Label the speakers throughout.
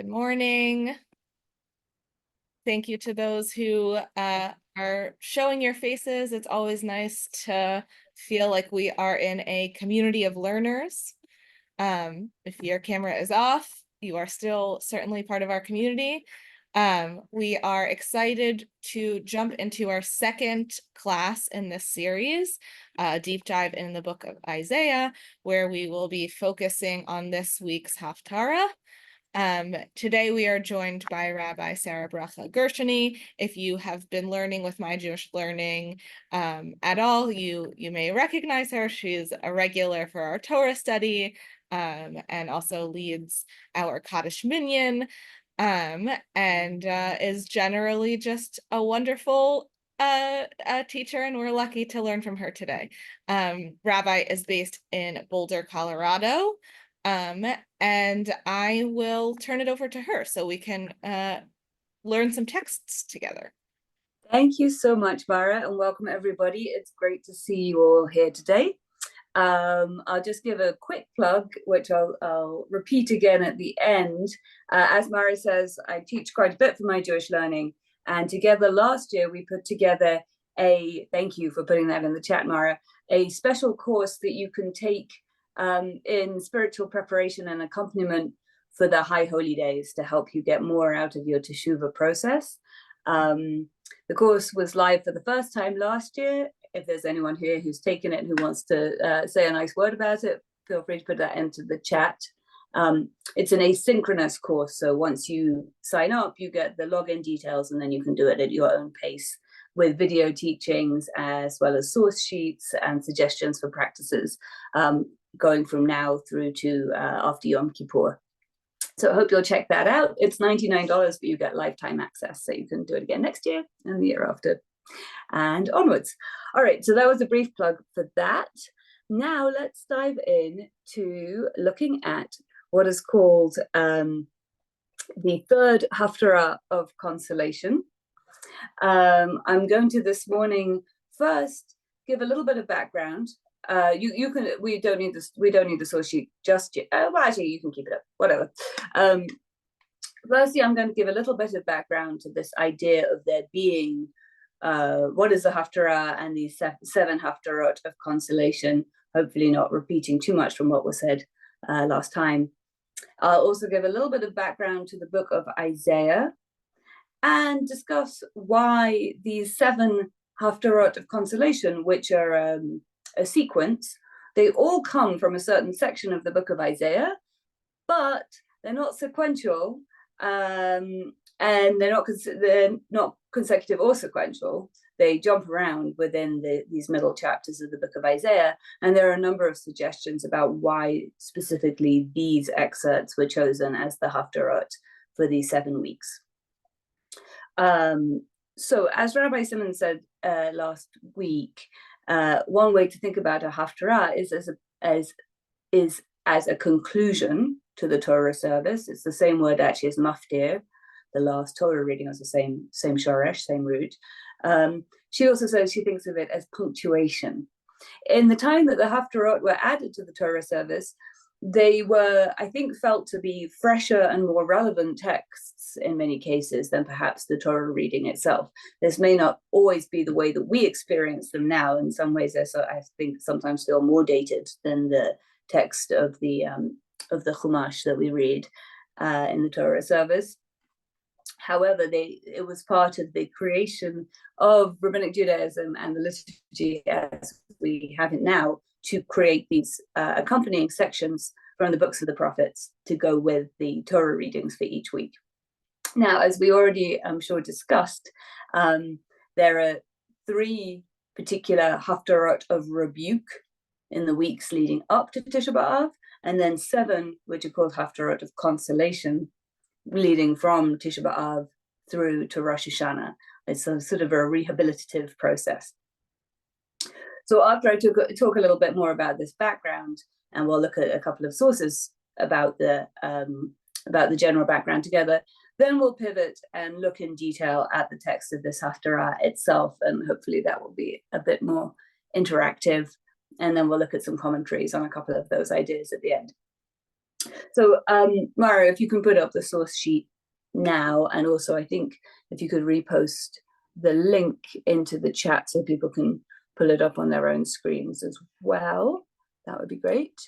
Speaker 1: Good morning. Thank you to those who are showing your faces. It's always nice to feel like we are in a community of learners. If your camera is off, you are still certainly part of our community. We are excited to jump into our second class in this series, deep dive in the book of Isaiah, where we will be focusing on this week's Haftarah. Today we are joined by Rabbi Sarah Bracha Gershoni. If you have been learning with My Jewish Learning at all, you may recognize her. She's a regular for our Torah study and also leads our Kaddish Minyan and is generally just a wonderful teacher, and we're lucky to learn from her today. Rabbi is based in Boulder, Colorado. And I will turn it over to her so we can learn some texts together.
Speaker 2: Thank you so much, Mara, and welcome everybody. It's great to see you all here today. I'll just give a quick plug, which I'll repeat again at the end. As Mara says, I teach quite a bit for My Jewish Learning, and together last year we put together thank you for putting that in the chat, Mara, a special course that you can take in spiritual preparation and accompaniment for the High Holy Days to help you get more out of your Teshuvah process. The course was live for the first time last year. If there's anyone here who's taken it and who wants to say a nice word about it, feel free to put that into the chat. It's an asynchronous course, so once you sign up, you get the login details, and then you can do it at your own pace with video teachings as well as source sheets and suggestions for practices going from now through to after Yom Kippur. So I hope you'll check that out. It's $99, but you get lifetime access, so you can do it again next year and the year after and onwards. All right, so that was a brief plug for that. Now let's dive in to looking at what is called the third Haftarah of Consolation. I'm going to this morning first give a little bit of background. You can. We don't need this. We don't need the source sheet just yet. Well, actually, you can keep it up. Whatever. Firstly, I'm going to give a little bit of background to this idea of there being what is the Haftarah and the seven Haftarot of consolation. Hopefully, not repeating too much from what was said last time. I'll also give a little bit of background to the book of Isaiah and discuss why these seven Haftarot of consolation, which are a sequence, they all come from a certain section of the book of Isaiah, but they're not sequential, and they're not consecutive or sequential. They jump around within these middle chapters of the book of Isaiah, and there are a number of suggestions about why specifically these excerpts were chosen as the Haftarot for these 7 weeks. So as Rabbi Simon said last week, one way to think about a Haftarah is as a conclusion to the Torah service. It's the same word actually as maftir. The last Torah reading is the same shoresh, same root. She also says she thinks of it as punctuation. In the time that the Haftarot were added to the Torah service, they were, I think, felt to be fresher and more relevant texts in many cases than perhaps the Torah reading itself. This may not always be the way that we experience them now. In some ways, they're I think sometimes feel more dated than the text of the Chumash that we read in the Torah service. However, it was part of the creation of Rabbinic Judaism and the liturgy as we have it now, to create these accompanying sections from the books of the prophets to go with the Torah readings for each week. Now, as we already, I'm sure, discussed, there are 3 particular Haftarot of rebuke in the weeks leading up to Tisha B'Av, and then 7, which are called Haftarot of consolation, leading from Tisha B'Av through to Rosh Hashanah. It's a sort of a rehabilitative process. So after I talk a little bit more about this background, and we'll look at a couple of sources about the general background together, then we'll pivot and look in detail at the text of this Haftarah itself, and hopefully that will be a bit more interactive. And then we'll look at some commentaries on a couple of those ideas at the end. So, Mara, if you can put up the source sheet now, and also I think if you could repost the link into the chat so people can pull it up on their own screens as well, that would be great.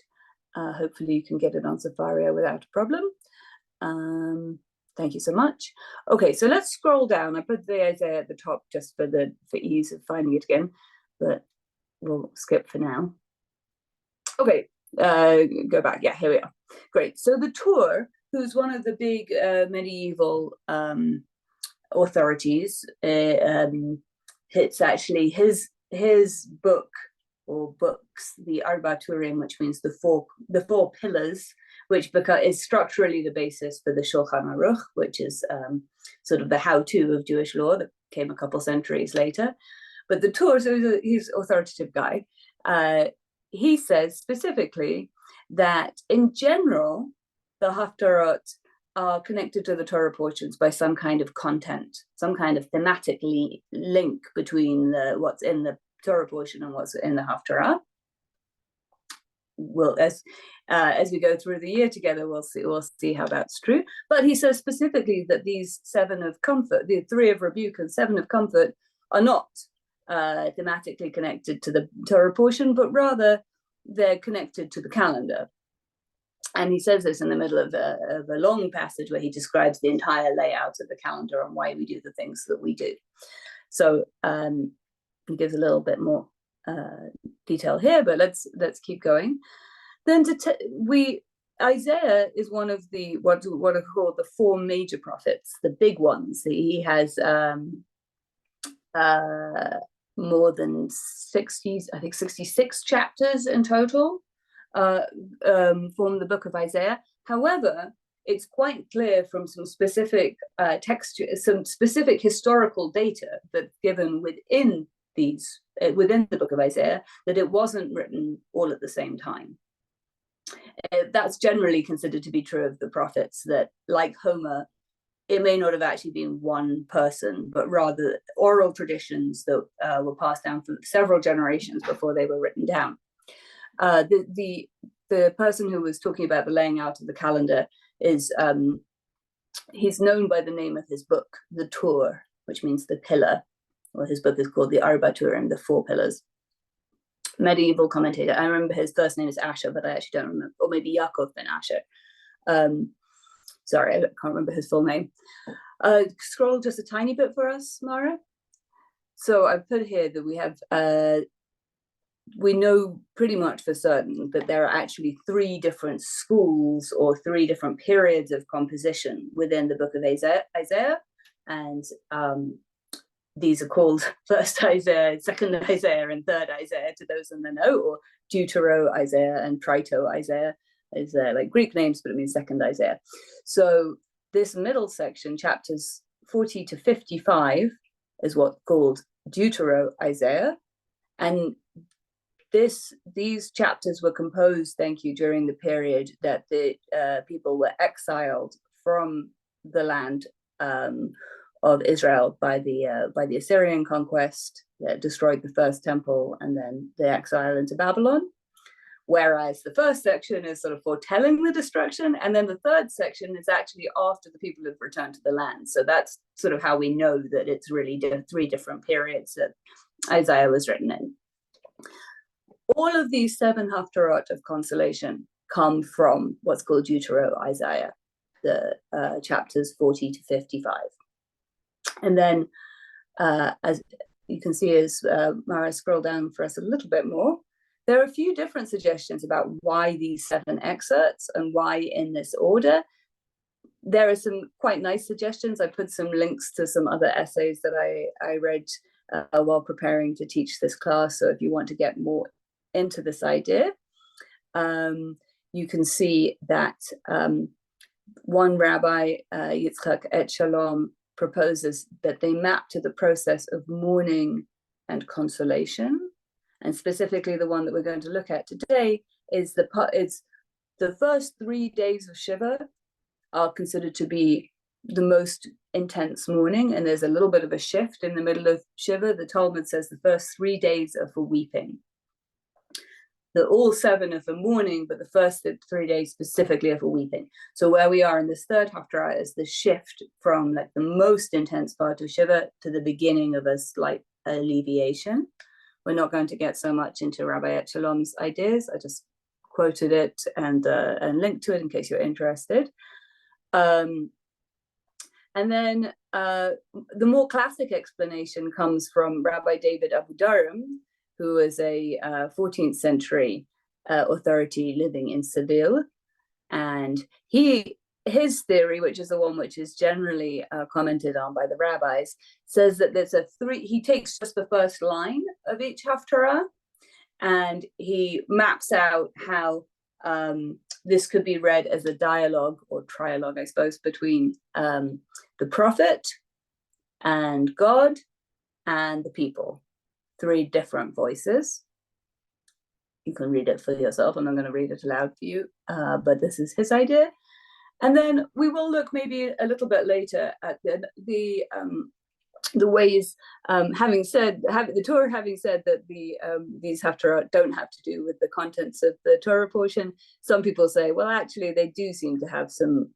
Speaker 2: Hopefully you can get it on Safaria without a problem. Thank you so much. Okay, so let's scroll down. I put the Isaiah at the top just for ease of finding it again, but we'll skip for now. Okay, go back. Yeah, here we are. Great. So the Tur, who's one of the big medieval authorities, it's actually his book or books, the Arba Turim, which means the four pillars, which is structurally the basis for the Shulchan Aruch, which is sort of the how-to of Jewish law that came a couple centuries later. But the Tur, so he's an authoritative guy. He says specifically that in general, the Haftarot are connected to the Torah portions by some kind of content, some kind of thematic link between what's in the Torah portion and what's in the Haftarah. Well, as we go through the year together, we'll see how that's true. But he says specifically that these 7 of comfort, the 3 of rebuke and 7 of comfort, are not thematically connected to the Torah portion, but rather they're connected to the calendar. And he says this in the middle of a long passage where he describes the entire layout of the calendar and why we do the things that we do. So he gives a little bit more detail here, but let's keep going. Then Isaiah is one of the what are called the 4 major prophets, the big ones. He has more than 66 chapters in total from the book of Isaiah. However, it's quite clear from some specific some specific historical data that's given within the book of Isaiah that it wasn't written all at the same time. That's generally considered to be true of the prophets, that like Homer, it may not have actually been one person, but rather oral traditions that were passed down for several generations before they were written down. The person who was talking about the laying out of the calendar is he's known by the name of his book, the Tur, which means the pillar. Well, his book is called the Arba Turim, the 4 pillars. Medieval commentator. I remember his first name is Asher, but I actually don't remember, or maybe Yaakov ben Asher. Sorry, I can't remember his full name. Scroll just a tiny bit for us, Mara. So I've put here that we have, we know pretty much for certain that there are actually 3 different schools or 3 different periods of composition within the book of Isaiah. And these are called First Isaiah, Second Isaiah, and Third Isaiah to those in the know, or Deutero Isaiah and Trito Isaiah is like Greek names, but it means Second Isaiah. So this middle section, chapters 40 to 55, is what's called Deutero Isaiah. And these chapters were composed, thank you, during the period that the people were exiled from the land of Israel by the Assyrian conquest that destroyed the first temple and then the exile into Babylon. Whereas the first section is sort of foretelling the destruction, and then the third section is actually after the people have returned to the land. So that's sort of how we know that it's really 3 different periods that Isaiah was written in. All of these 7 haftarot of consolation come from what's called Deutero Isaiah, the chapters 40 to 55. And then, as you can see, as Mara scroll down for us a little bit more, there are a few different suggestions about why these 7 excerpts and why in this order. There are some quite nice suggestions. I put some links to some other essays that I read while preparing to teach this class. So if you want to get more into this idea, you can see that one rabbi, Yitzchak Et Shalom, proposes that they map to the process of mourning and consolation. And specifically the one that we're going to look at today is the first 3 days of Shiva are considered to be the most intense mourning, and there's a little bit of a shift in the middle of Shiva. The Talmud says the first 3 days are for weeping. all 7 of the mourning, but the first 3 days specifically of a weeping. So where we are in this third Haftarah is the shift from like the most intense part of Shiva to the beginning of a slight alleviation. We're not going to get so much into Rabbi Echelon's ideas. I just quoted it and linked to it in case you're interested. And then the more classic explanation comes from Rabbi David Abudarham, who is a 14th century authority living in Seville. And his theory, which is the one which is generally commented on by the rabbis, says that there's he takes just the first line of each Haftarah, and he maps out how this could be read as a dialogue or trialogue, I suppose, between the prophet and God and the people. 3 different voices. You can read it for yourself. I'm not going to read it aloud for you, but this is his idea. And then we will look maybe a little bit later at the ways, the Torah having said that these Haftarah don't have to do with the contents of the Torah portion. Some people say, well, actually, they do seem to have some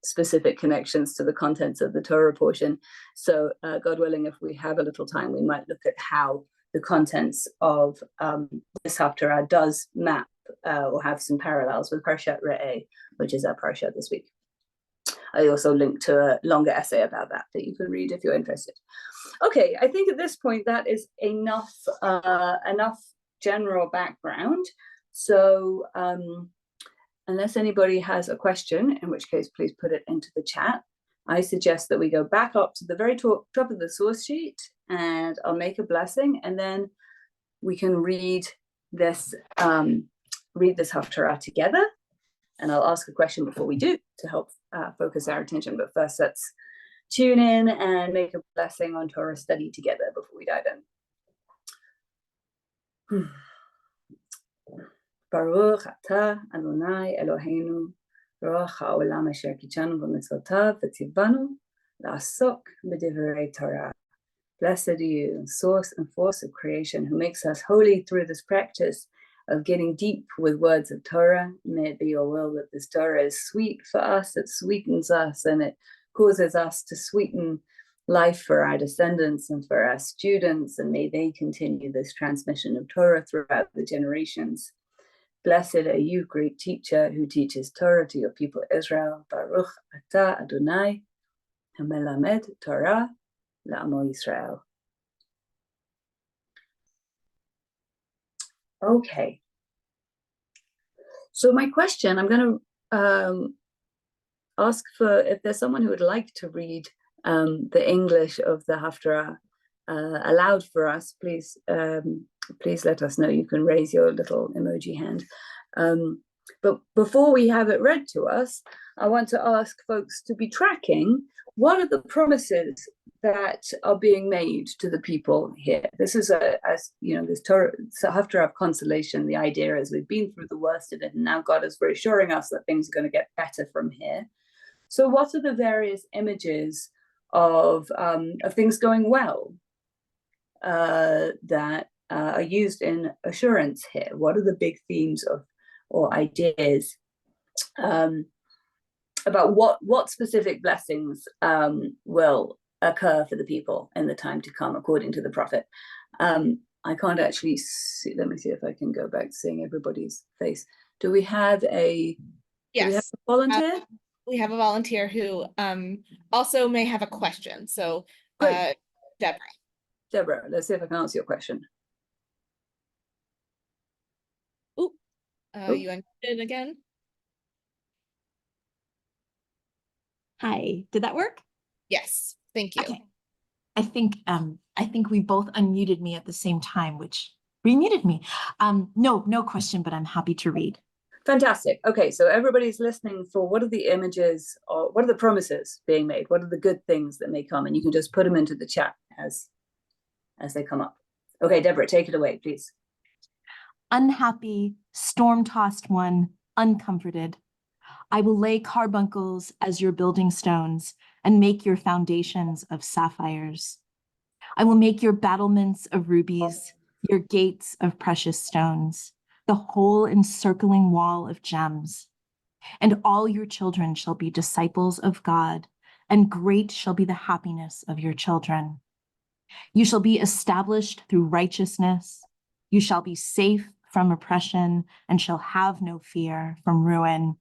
Speaker 2: specific connections to the contents of the Torah portion. So God willing, if we have a little time, we might look at how the contents of this Haftarah does map or have some parallels with Parshat Re'eh, which is our Parsha this week. I also linked to a longer essay about that you can read if you're interested. Okay, I think at this point that is enough general background. So unless anybody has a question, in which case please put it into the chat, I suggest that we go back up to the very top of the source sheet, and I'll make a blessing, and then we can read this Haftarah together. And I'll ask a question before we do to help focus our attention. But first, let's tune in and make a blessing on Torah study together before we dive in. Baruch atah Adonai Eloheinu, Ruach haolam asher kitshanu b'mitzvotav v'tzivanu la'asok b'divrei Torah. Blessed are you, source and force of creation, who makes us holy through this practice of getting deep with words of Torah. May it be your will that this Torah is sweet for us, it sweetens us, and it causes us to sweeten life for our descendants and for our students, and may they continue this transmission of Torah throughout the generations. Blessed are you, great teacher, who teaches Torah to your people Israel. Baruch atah Adonai, hamelamed Torah la'amo Yisrael. Okay. So my question, I'm going to ask for if there's someone who would like to read the English of the Haftarah aloud for us. Please let us know. You can raise your little emoji hand. But before we have it read to us, I want to ask folks to be tracking what are the promises that are being made to the people here. This is this Torah, Haftarah of consolation. The idea is we've been through the worst of it, and now God is reassuring us that things are going to get better from here. So, what are the various images of things going well that are used in assurance here? What are the big themes or ideas about what specific blessings will occur for the people in the time to come, according to the prophet? I can't actually see. Let me see if I can go back to seeing everybody's face. Do we have a volunteer?
Speaker 1: We have a volunteer who also may have a question. So,
Speaker 2: Deborah, let's see if I can answer your question.
Speaker 1: You unmuted again.
Speaker 3: Hi, did that work?
Speaker 1: Yes, thank you.
Speaker 3: Okay. I think we both unmuted me at the same time, which remuted me. No question, but I'm happy to read.
Speaker 2: Fantastic. Okay, so everybody's listening for what are the images or what are the promises being made? What are the good things that may come? And you can just put them into the chat as they come up. Okay, Deborah, take it away, please.
Speaker 3: Unhappy, storm-tossed one, uncomforted. I will lay carbuncles as your building stones and make your foundations of sapphires. I will make your battlements of rubies, your gates of precious stones. the whole encircling wall of gems. And all your children shall be disciples of God, and great shall be the happiness of your children. You shall be established through righteousness. You shall be safe from oppression and shall have no fear from ruin,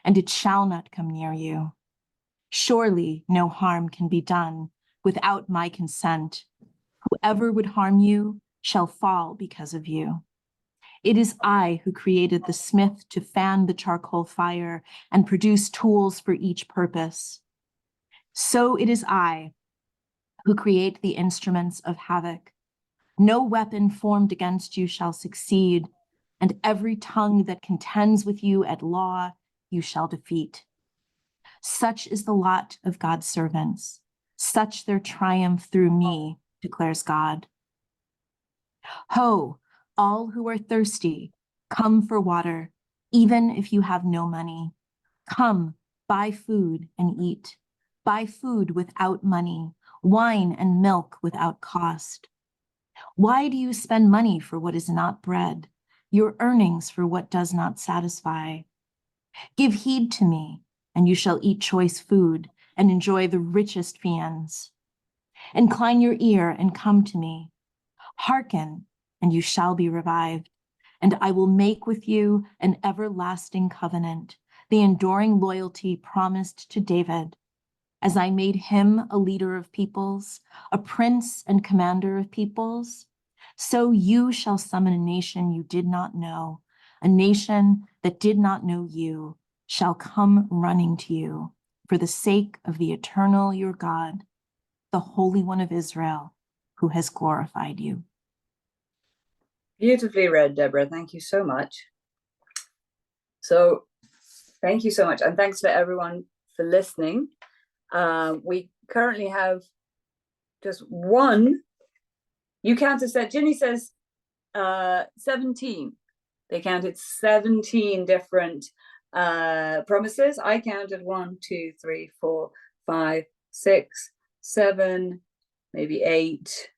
Speaker 3: and it shall not come near you. Surely no harm can be done without my consent. Whoever would harm you shall fall because of you. It is I who created the smith to fan the charcoal fire and produce tools for each purpose. So it is I who create the instruments of havoc. No weapon formed against you shall succeed, and every tongue that contends with you at law you shall defeat. Such is the lot of God's servants, such their triumph through me, declares God. Ho, all who are thirsty, come for water, even if you have no money. Come, buy food and eat. Buy food without money, wine and milk without cost. Why do you spend money for what is not bread, your earnings for what does not satisfy? Give heed to me, and you shall eat choice food and enjoy the richest viands. Incline your ear and come to me. Hearken, and you shall be revived. And I will make with you an everlasting covenant, the enduring loyalty promised to David. As I made him a leader of peoples, a prince and commander of peoples, so you shall summon a nation you did not know, a nation that did not know you shall come running to you for the sake of the eternal your God, the Holy One of Israel, who has glorified you.
Speaker 2: Beautifully read, Deborah. Thank you so much. So thank you so much. And thanks for everyone for listening. We currently have just one. You counted, Ginny says 17. They counted 17 different promises. I counted 1, 2, 3, 4, 5, 6, 7, maybe 8,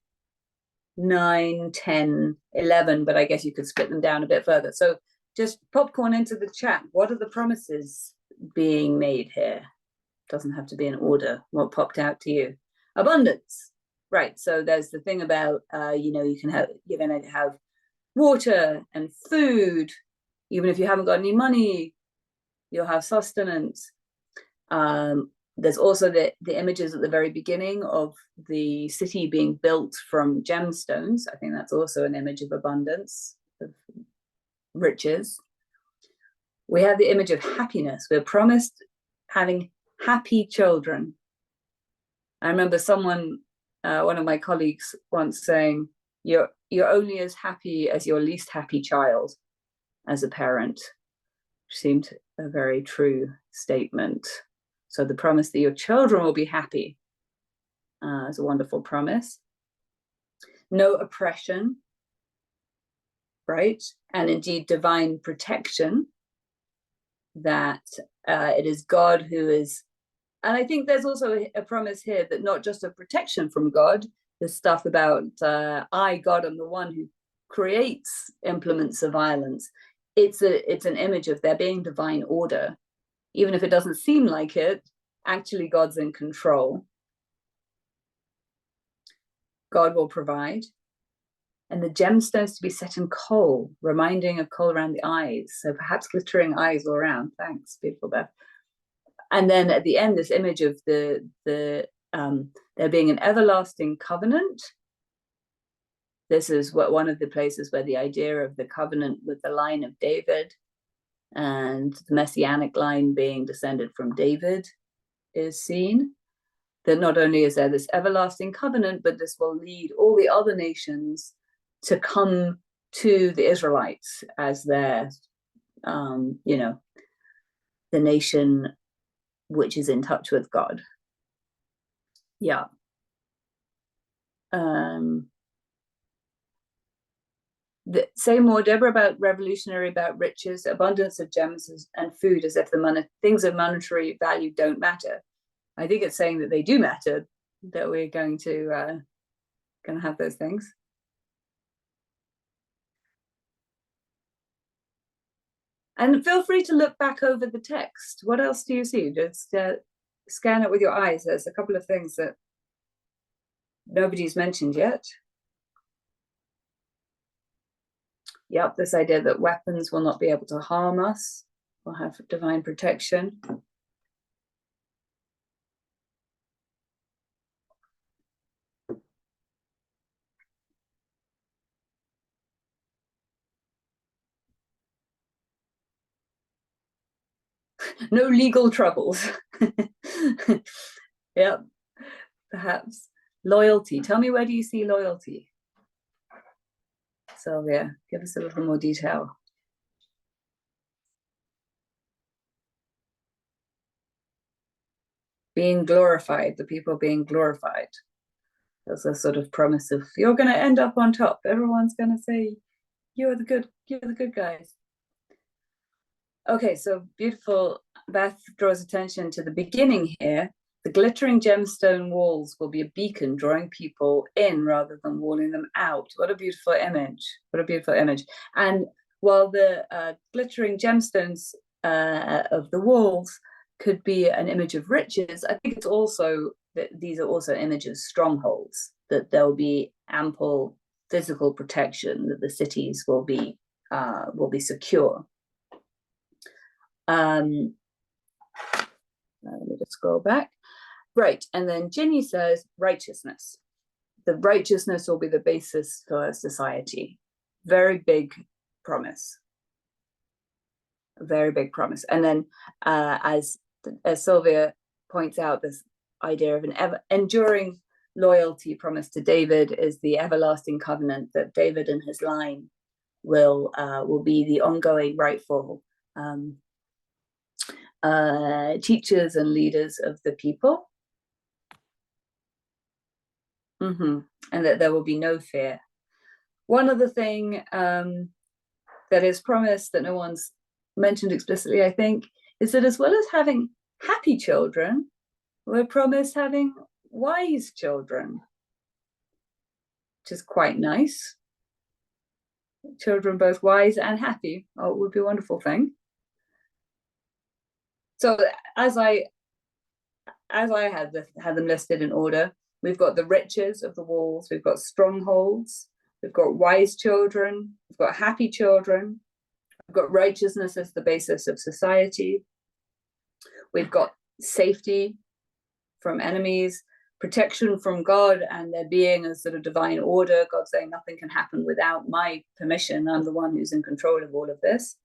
Speaker 2: 9, 10, 11, but I guess you could split them down a bit further. So just popcorn into the chat. What are the promises being made here? Doesn't have to be in order. What popped out to you? Abundance. Right. So there's the thing about, you're going to have water and food. Even if you haven't got any money, you'll have sustenance. There's also the images at the very beginning of the city being built from gemstones. I think that's also an image of abundance, of riches. We have the image of happiness. We're promised having happy children. I remember someone, one of my colleagues once saying, you're only as happy as your least happy child as a parent, which seemed a very true statement. So the promise that your children will be happy is a wonderful promise. No oppression, right? And indeed divine protection, that it is God who is, and I think there's also a promise here that not just a protection from God, there's stuff about I, God, am the one who creates implements of violence. It's an image of there being divine order. Even if it doesn't seem like it, actually God's in control. God will provide. And the gemstones to be set in coal, reminding of coal around the eyes. So perhaps glittering eyes all around. Thanks, beautiful Beth. And then at the end, this image of there being an everlasting covenant. This is one of the places where the idea of the covenant with the line of David and the messianic line being descended from David is seen. That not only is there this everlasting covenant, but this will lead all the other nations to come to the Israelites as their, the nation which is in touch with God. Yeah. Say more, Deborah, about revolutionary, about riches, abundance of gems and food, as if the things of monetary value don't matter. I think it's saying that they do matter, that we're going to have those things. And feel free to look back over the text. What else do you see? Just scan it with your eyes. There's a couple of things that nobody's mentioned yet. Yep, this idea that weapons will not be able to harm us. We'll have divine protection. No legal troubles. Yep, perhaps. Loyalty. Tell me, where do you see loyalty? Sylvia, give us a little more detail. Being glorified, the people being glorified. There's a sort of promise of, you're going to end up on top. Everyone's going to say, you're the good guys. Okay, so beautiful. Beth draws attention to the beginning here. The glittering gemstone walls will be a beacon drawing people in rather than walling them out. What a beautiful image. What a beautiful image. And while the glittering gemstones of the walls could be an image of riches, I think it's also that these are also images of strongholds, that there will be ample physical protection, that the cities will be secure. Let me just scroll back. Right, and then Ginny says righteousness. The righteousness will be the basis for society. Very big promise. A very big promise. And then as Sylvia points out, this idea of an enduring loyalty promised to David is the everlasting covenant that David and his line will be the ongoing rightful teachers and leaders of the people. And that there will be no fear. One other thing that is promised that no one's mentioned explicitly, I think, is that as well as having happy children, we're promised having wise children, which is quite nice. Children both wise and happy. Oh, it would be a wonderful thing. So as I had them listed in order, we've got the riches of the walls, we've got strongholds, we've got wise children, we've got happy children, we've got righteousness as the basis of society, we've got safety from enemies, protection from God and there being a sort of divine order, God saying nothing can happen without my permission, I'm the one who's in control of all of this.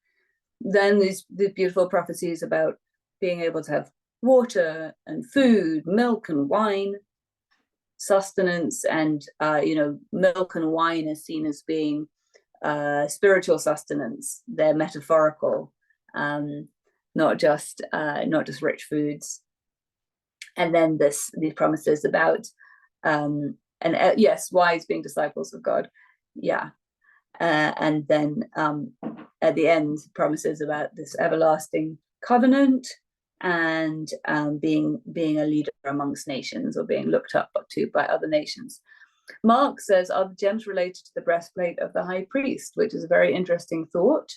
Speaker 2: Then the beautiful prophecies about being able to have water and food, milk and wine, sustenance, and milk and wine is seen as being spiritual sustenance. They're metaphorical, not just rich foods. And then these promises about yes, wise being disciples of God, yeah, and then at the end promises about this everlasting covenant and being a leader amongst nations or being looked up to by other nations. Mark says, are the gems related to the breastplate of the high priest, which is a very interesting thought,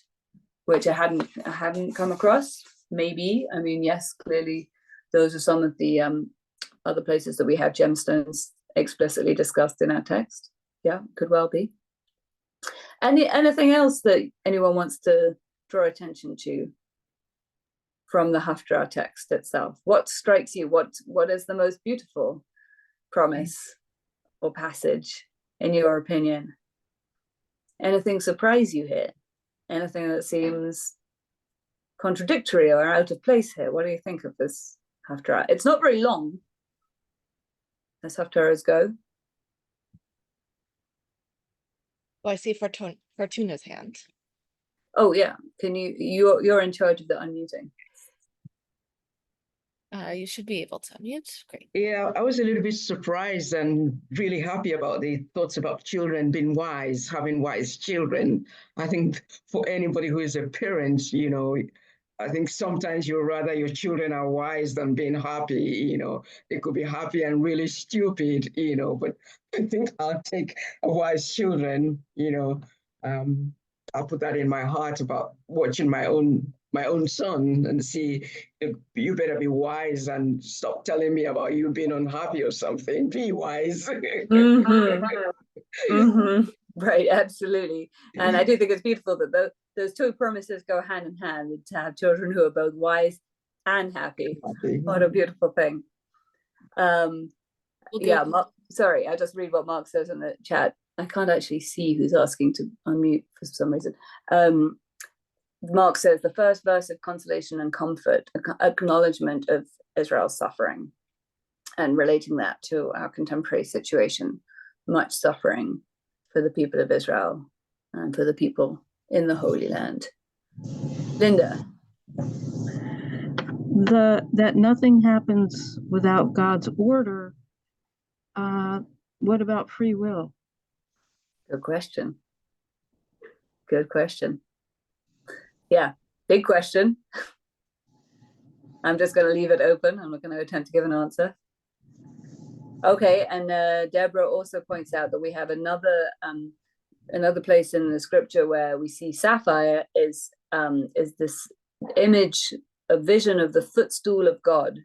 Speaker 2: which I hadn't come across. Maybe, I mean, yes, clearly those are some of the other places that we have gemstones explicitly discussed in our text. Yeah, could well be. Anything else that anyone wants to draw attention to from the Haftarah text itself? What strikes you? What is the most beautiful promise or passage in your opinion? Anything surprise you here? Anything that seems contradictory or out of place here? What do you think of this Haftarah? It's not very long as Haftarahs go.
Speaker 1: Oh, I see Fortuna's hand.
Speaker 2: Oh yeah, can you're in charge of the unmuting.
Speaker 1: You should be able to unmute. Great.
Speaker 4: Yeah, I was a little bit surprised and really happy about the thoughts about children being wise, having wise children. I think for anybody who is a parent, I think sometimes you'd rather your children are wise than being happy. They could be happy and really stupid, but I think I'll take wise children, I put that in my heart about watching my own son and see, you better be wise and stop telling me about you being unhappy or something. Be wise.
Speaker 2: Mhm. Mhm. Right, absolutely. And I do think it's beautiful that those two promises go hand in hand, to have children who are both wise and happy. What a beautiful thing.
Speaker 1: We'll
Speaker 2: Yeah,
Speaker 1: go-
Speaker 2: sorry, I'll just read what Mark says in the chat. I can't actually see who's asking to unmute for some reason. Mark says the first verse of consolation and comfort, acknowledgement of Israel's suffering, and relating that to our contemporary situation, much suffering for the people of Israel and for the people in the Holy Land. Linda.
Speaker 5: That nothing happens without God's order. What about free will?
Speaker 2: Good question. Good question. Yeah, big question. I'm just going to leave it open. I'm not going to attempt to give an answer. Okay, and Deborah also points out that we have another place in the scripture where we see sapphire is this image, a vision of the footstool of God,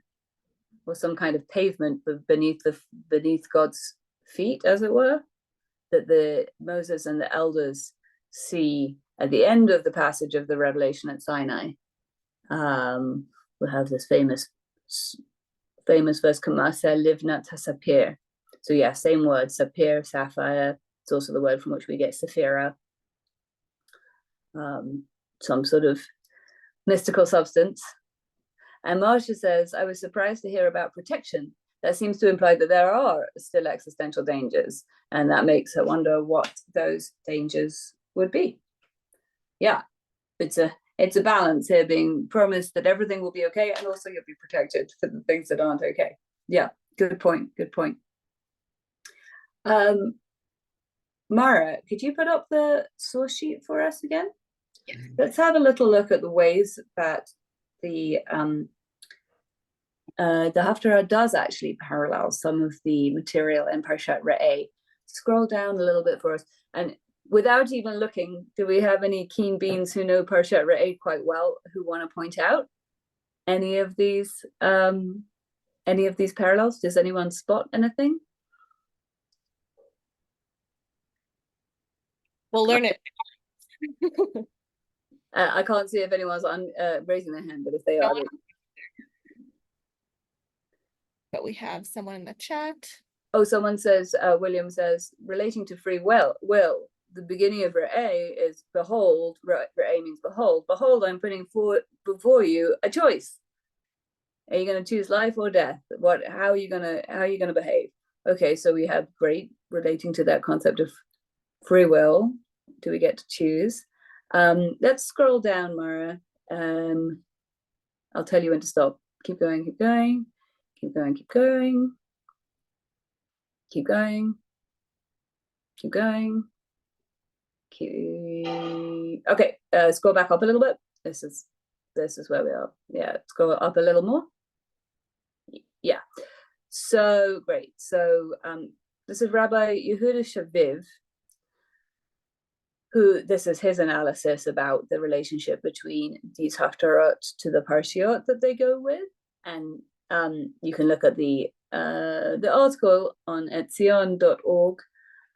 Speaker 2: or some kind of pavement beneath God's feet, as it were, that the Moses and the elders see at the end of the passage of the Revelation at Sinai. We have this famous verse, Kamasa livnat hasapir. So yeah, same word, sapir, sapphire. It's also the word from which we get Sapphira, some sort of mystical substance. And Marcia says, I was surprised to hear about protection. That seems to imply that there are still existential dangers, and that makes her wonder what those dangers would be. Yeah, it's a balance here, being promised that everything will be okay, and also you'll be protected for the things that aren't okay. Yeah, good point. Mara, could you put up the source sheet for us again?
Speaker 1: Yes.
Speaker 2: Let's have a little look at the ways that the Haftarah does actually parallel some of the material in Parshat Re'eh. Scroll down a little bit for us, and without even looking, do we have any keen beans who know Parshat Re'eh quite well who want to point out any of these parallels? Does anyone spot anything?
Speaker 1: We'll learn it.
Speaker 2: I can't see if anyone's raising their hand, but if they are,
Speaker 1: But we have someone in the chat.
Speaker 2: oh, someone says, William says, relating to free will, the beginning of Re'eh is behold. Re'eh means behold. Behold, I'm putting before you a choice. Are you going to choose life or death? How are you going to behave? Okay, so we have great relating to that concept of free will. Do we get to choose? Let's scroll down, Mara. I'll tell you when to stop. Keep going, keep going, keep going, keep going, keep going, keep going. Okay, scroll back up a little bit. This is where we are. Yeah, scroll up a little more. Yeah, so great. So this is Rabbi Yehuda Shaviv, who this is his analysis about the relationship between these haftarot to the parshiot that they go with, and you can look at the article on etzion.org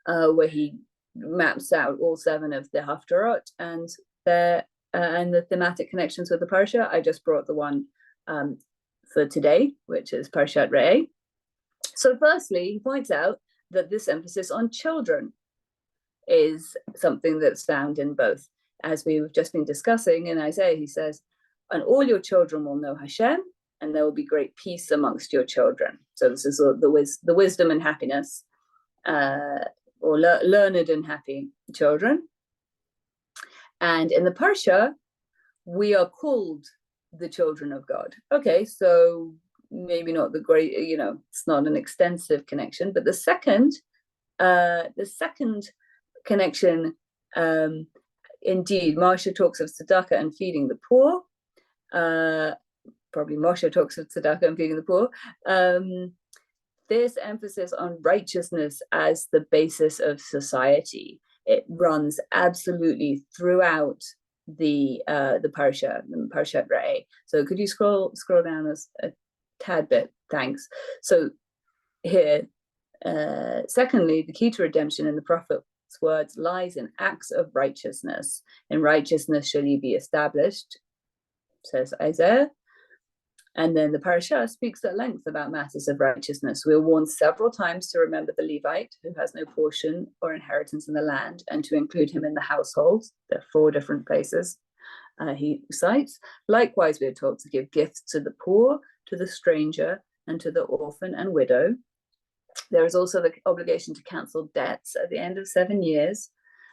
Speaker 2: where he maps out all 7 of the haftarot and the thematic connections with the parsha. I just brought the one for today, which is Parshat Re'eh. So firstly, he points out that this emphasis on children is something that's found in both. As we've just been discussing in Isaiah, he says, and all your children will know Hashem, and there will be great peace amongst your children. So this is the wisdom and happiness, or learned and happy children. And in the Parsha, we are called the children of God. Okay, so maybe not the great, it's not an extensive connection, but the second connection, indeed, Marsha talks of tzedakah and feeding the poor. Probably Moshe talks of tzedakah and feeding the poor. This emphasis on righteousness as the basis of society it runs absolutely throughout the parsha, the Parshat Re'eh. So could you scroll down a tad bit? Thanks. So here, secondly, the key to redemption in the prophet's words lies in acts of righteousness. In righteousness shall ye be established, says Isaiah. And then the parasha speaks at length about matters of righteousness. We are warned several times to remember the Levite who has no portion or inheritance in the land, and to include him in the household. There are 4 different places he cites. Likewise, we are told to give gifts to the poor, to the stranger, and to the orphan and widow. There is also the obligation to cancel debts at the end of 7 years.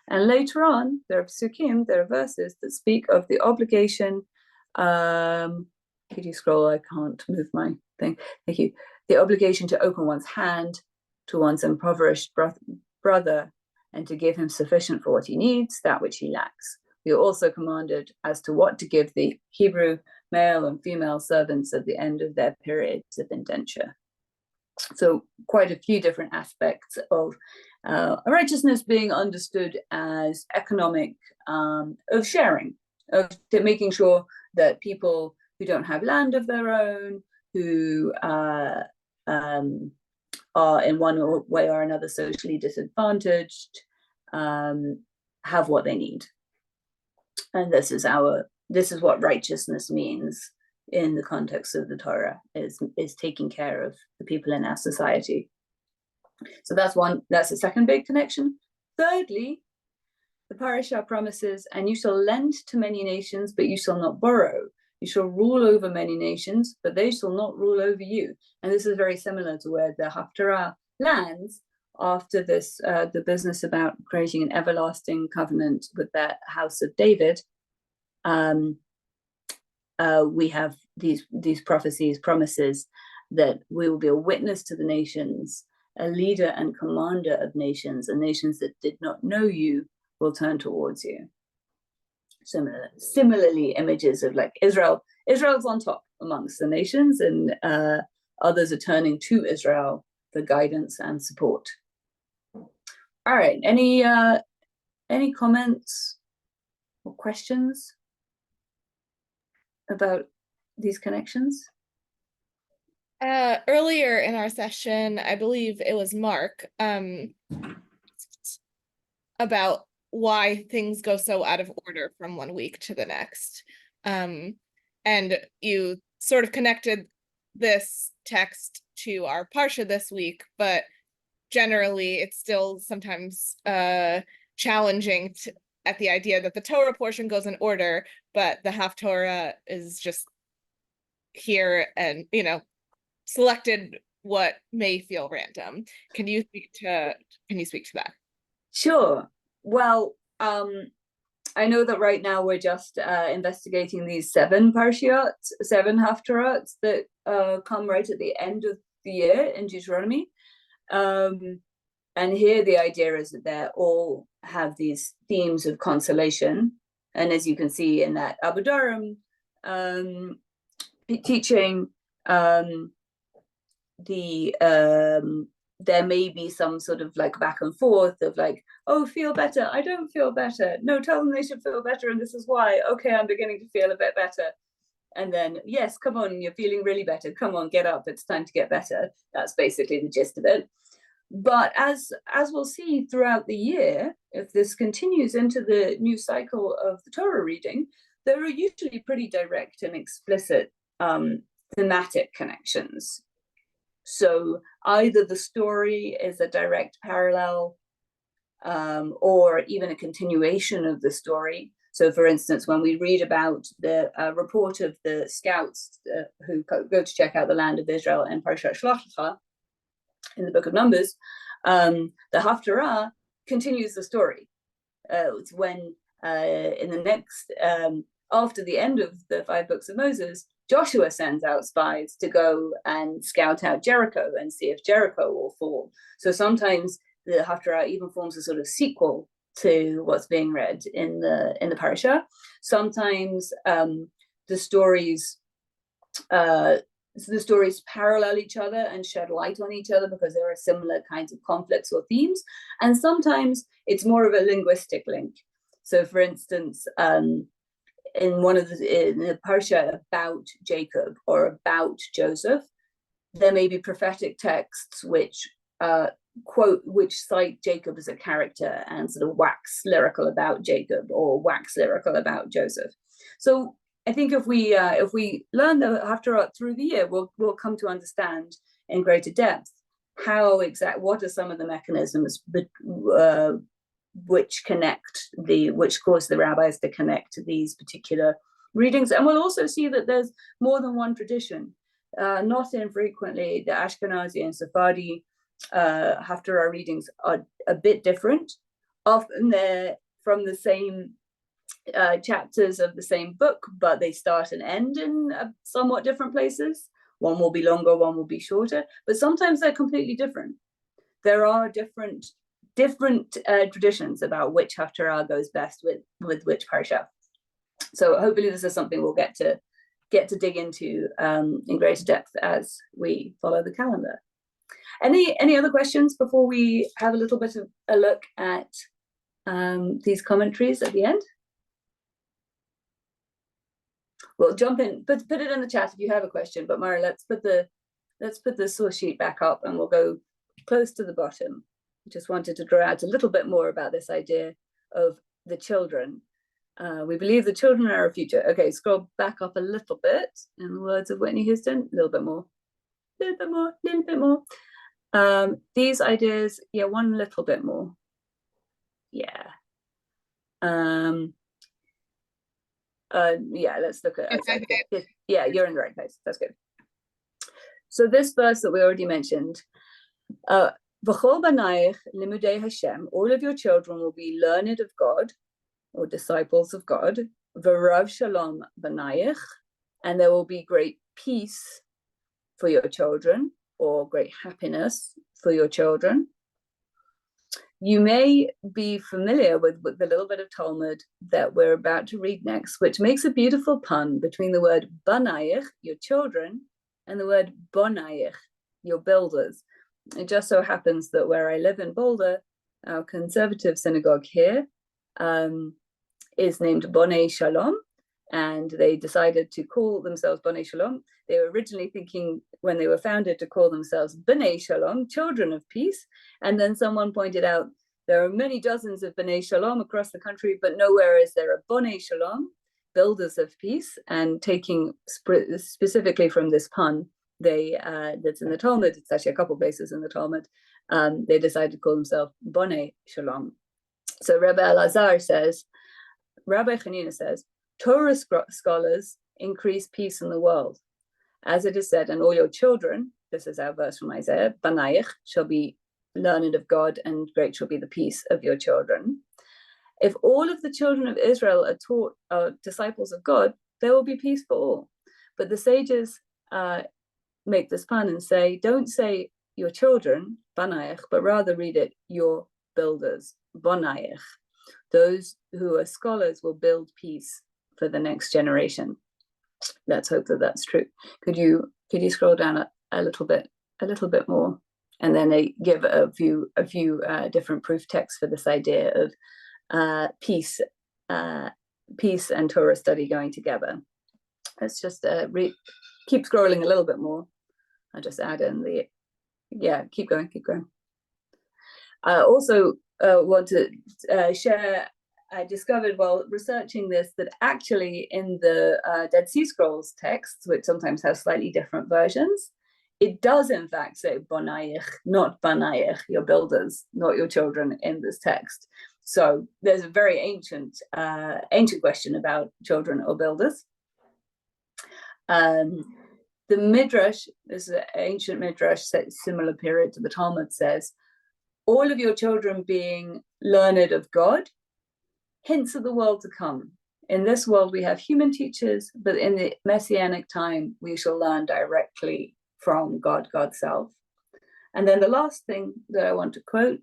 Speaker 2: And later on, there are psukim, there are verses that speak of the obligation. Could you scroll? I can't move my thing. Thank you. The obligation to open one's hand to one's impoverished brother and to give him sufficient for what he needs, that which he lacks. We are also commanded as to what to give the Hebrew male and female servants at the end of their periods of indenture. So quite a few different aspects of righteousness being understood as economic, of sharing, of making sure that people who don't have land of their own, who are in one way or another socially disadvantaged, have what they need. And this is what righteousness means in the context of the Torah, is taking care of the people in our society. So that's the second big connection. Thirdly, the parasha promises, and you shall lend to many nations, but you shall not borrow. You shall rule over many nations, but they shall not rule over you. And this is very similar to where the Haftarah lands after this, the business about creating an everlasting covenant with the house of David. We have these promises that we will be a witness to the nations, a leader and commander of nations, and nations that did not know you will turn towards you. Similarly, images of like Israel's on top amongst the nations, and others are turning to Israel for guidance and support. All right, any comments or questions about these connections?
Speaker 1: Earlier in our session, I believe it was Mark, about why things go so out of order from one week to the next. And you sort of connected this text to our Parsha this week, but generally it's still sometimes challenging at the idea that the Torah portion goes in order, but the Haftorah is just here and, selected what may feel random. Can you speak to that?
Speaker 2: Sure. Well, I know that right now we're just investigating these 7 parshiot, 7 haftarot that come right at the end of the year in Deuteronomy. And here the idea is that they all have these themes of consolation. And as you can see in that Abudaram teaching, there may be some sort of like back and forth of like, oh, feel better, I don't feel better, no, tell them they should feel better and this is why, okay, I'm beginning to feel a bit better, and then yes, come on, you're feeling really better, come on, get up, it's time to get better. That's basically the gist of it. But as we'll see throughout the year, if this continues into the new cycle of the Torah reading, there are usually pretty direct and explicit thematic connections. So either the story is a direct parallel or even a continuation of the story. So for instance, when we read about the report of the scouts who go to check out the land of Israel in Parshat Shlach Lecha, in the book of Numbers, the Haftarah continues the story. It's when in the next, after the end of the 5 books of Moses, Joshua sends out spies to go and scout out Jericho and see if Jericho will fall. So sometimes the Haftarah even forms a sort of sequel to what's being read in the parasha. Sometimes the stories So the stories parallel each other and shed light on each other because there are similar kinds of conflicts or themes. And sometimes it's more of a linguistic link. So for instance, in the parsha about Jacob or about Joseph, there may be prophetic texts which cite Jacob as a character and sort of wax lyrical about Jacob or wax lyrical about Joseph. So I think if we learn the Haftarah through the year, we'll come to understand in greater depth what are some of the mechanisms which cause the rabbis to connect these particular readings. And we'll also see that there's more than one tradition. Not infrequently, the Ashkenazi and Sephardi Haftarah readings are a bit different. Often they're from the same chapters of the same book, but they start and end in somewhat different places. One will be longer, one will be shorter, but sometimes they're completely different. There are different traditions about which Haftarah goes best with which parsha. So hopefully this is something we'll get to dig into in greater depth as we follow the calendar. Any other questions before we have a little bit of a look at these commentaries at the end? Well, jump in, put it in the chat if you have a question. But Mara, let's put the source sheet back up, and we'll go close to the bottom. Just wanted to draw out a little bit more about this idea of the children. We believe the children are our future. Okay, scroll back up a little bit. In the words of Whitney Houston, a little bit more. These ideas, yeah, one little bit more. Yeah. Yeah, let's look at it. Yeah, you're in the right place. That's good. So this verse that we already mentioned, V'chol banayich limudei Hashem, all of your children will be learned of God, or disciples of God, v'rav shalom banayich, and there will be great peace for your children, or great happiness for your children. You may be familiar with the little bit of Talmud that we're about to read next, which makes a beautiful pun between the word banayich, your children, and the word bonayich, your builders. It just so happens that where I live in Boulder, our conservative synagogue here is named Bonei Shalom, and they decided to call themselves Bonei Shalom. They were originally thinking, when they were founded, to call themselves Bnei Shalom, children of peace. And then someone pointed out there are many dozens of Bnei Shalom across the country, but nowhere is there a Bonei Shalom, builders of peace. And taking specifically from this pun, that's in the Talmud, it's actually a couple places in the Talmud, they decided to call themselves Bonei Shalom. So Rabbi Hanina says, Torah scholars increase peace in the world. As it is said, and all your children, this is our verse from Isaiah, Banayich, shall be learned of God, and great shall be the peace of your children. If all of the children of Israel are disciples of God, there will be peace for all. But the sages make this pun and say, don't say your children, Banayich, but rather read it, your builders, Bonayich. Those who are scholars will build peace for the next generation. Let's hope that that's true. Could you scroll down a little bit more, and then they give a few different proof texts for this idea of peace and Torah study going together. Let's just keep scrolling a little bit more. I'll just add in keep going. I also want to share. I discovered while researching this that actually in the Dead Sea Scrolls texts, which sometimes have slightly different versions, it does in fact say Bonayich, not Banayich, your builders, not your children in this text. So there's a very ancient question about children or builders. The Midrash, this is an ancient Midrash, similar period to the Talmud, says, all of your children being learned of God, hints of the world to come. In this world, we have human teachers, but in the Messianic time, we shall learn directly from God, God's self. And then the last thing that I want to quote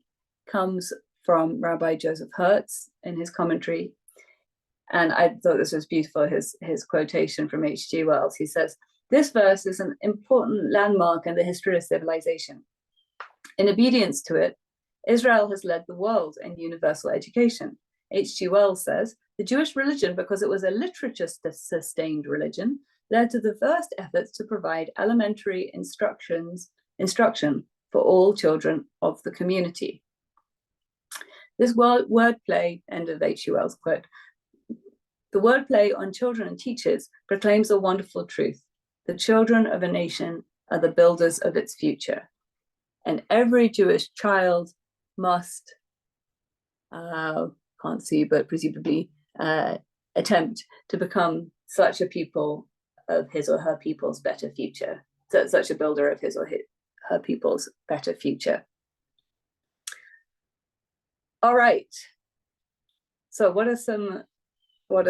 Speaker 2: comes from Rabbi Joseph Hertz in his commentary. And I thought this was beautiful, his quotation from H.G. Wells. He says, This verse is an important landmark in the history of civilization. In obedience to it, Israel has led the world in universal education. H.G. Wells says, the Jewish religion, because it was a literature-sustained religion, led to the first efforts to provide elementary instruction for all children of the community. This wordplay, end of H.G. Wells' quote, the wordplay on children and teachers proclaims a wonderful truth. The children of a nation are the builders of its future. And every Jewish child must, can't see, but presumably attempt to become such a pupil of his or her people's better future. So such a builder of his or her people's better future. All right. So what are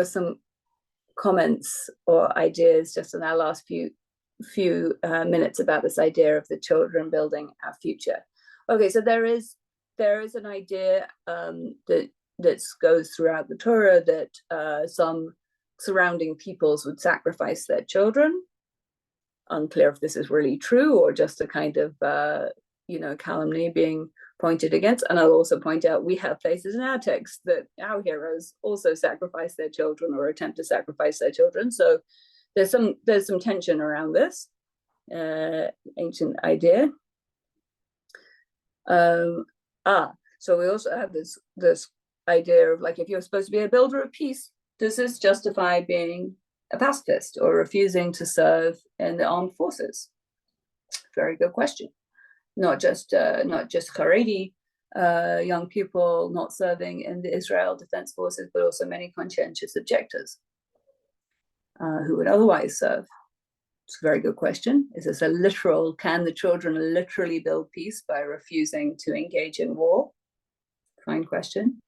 Speaker 2: some comments or ideas just in our last few minutes about this idea of the children building our future? Okay, so there is an idea that goes throughout the Torah that some surrounding peoples would sacrifice their children. Unclear if this is really true or just a kind of calumny being pointed against. And I'll also point out we have places in our text that our heroes also sacrifice their children or attempt to sacrifice their children. So there's some tension around this ancient idea. So we also have this idea of, like, if you're supposed to be a builder of peace, does this justify being a pacifist or refusing to serve in the armed forces? Very good question. Not just Haredi young people not serving in the Israel Defense Forces, but also many conscientious objectors who would otherwise serve. It's a very good question. Is this a literal, can the children literally build peace by refusing to engage in war? Fine question.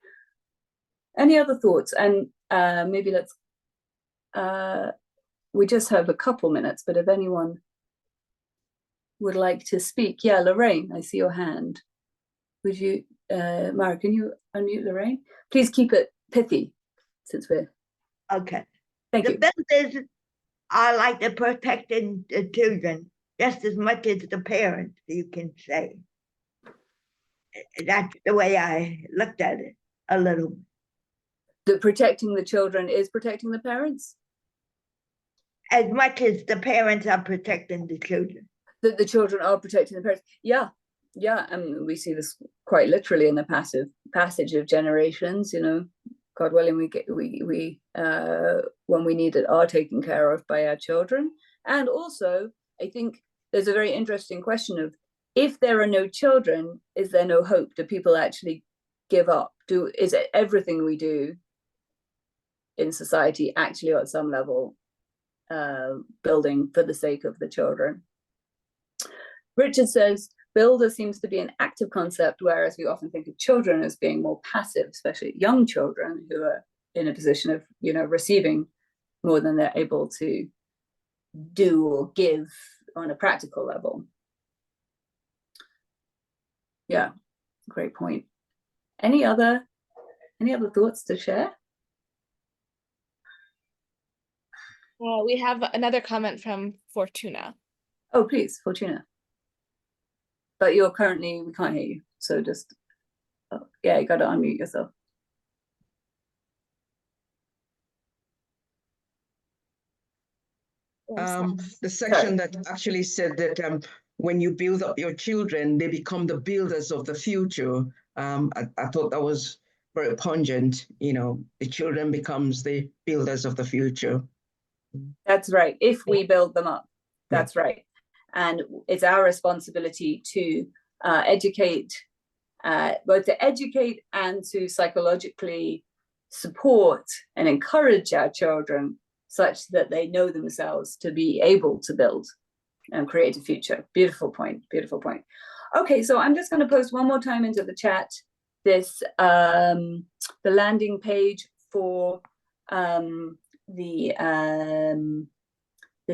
Speaker 2: Any other thoughts? And maybe let's, we just have a couple minutes, but if anyone would like to speak. Yeah, Lorraine, I see your hand. Would you, Mara, can you unmute Lorraine? Please keep it pithy, since we're...
Speaker 6: Okay.
Speaker 2: Thank you.
Speaker 6: The builders are like the protecting the children just as much as the parents, you can say. That's the way I looked at it a little.
Speaker 2: That protecting the children is protecting the parents?
Speaker 6: As much as the parents are protecting the children.
Speaker 2: That the children are protecting the parents. Yeah, and we see this quite literally in the passage of generations. God willing, we when we need it are taken care of by our children. And also, I think there's a very interesting question of, if there are no children, is there no hope? Do people actually give up? Is it everything we do in society actually at some level building for the sake of the children? Richard says, builder seems to be an active concept, whereas we often think of children as being more passive, especially young children who are in a position of, receiving more than they're able to do or give on a practical level. Yeah, great point. Any other thoughts to share?
Speaker 1: Well, we have another comment from Fortuna.
Speaker 2: Oh, please, Fortuna. But we can't hear you. So just, yeah, you got to unmute yourself.
Speaker 4: The section that actually said that when you build up your children, they become the builders of the future. I thought that was very pungent. The children becomes the builders of the future.
Speaker 2: That's right. If we build them up, that's right. And it's our responsibility to educate, both to educate and to psychologically support and encourage our children such that they know themselves to be able to build and create a future. Beautiful point, beautiful point. Okay, so I'm just going to post one more time into the chat this, the landing page for the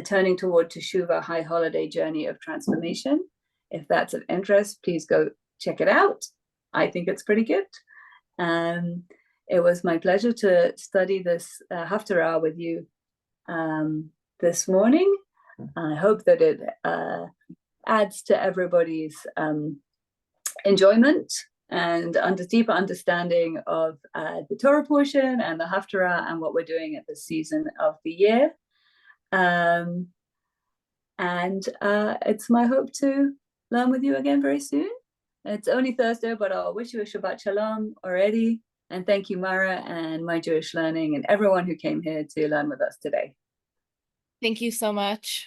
Speaker 2: Turning Toward Teshuvah High Holiday Journey of Transformation. If that's of interest, please go check it out. I think it's pretty good. It was my pleasure to study this Haftarah with you this morning. And I hope that it adds to everybody's enjoyment and deeper understanding of the Torah portion and the Haftarah and what we're doing at this season of the year. And it's my hope to learn with you again very soon. It's only Thursday, but I'll wish you a Shabbat Shalom already. And thank you, Mara, and My Jewish Learning, and everyone who came here to learn with us today.
Speaker 1: Thank you so much.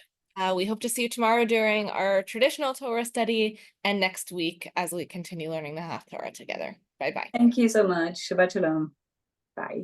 Speaker 1: We hope to see you tomorrow during our traditional Torah study and next week as we continue learning the Haftarah together. Bye-bye.
Speaker 2: Thank you so much. Shabbat Shalom. Bye.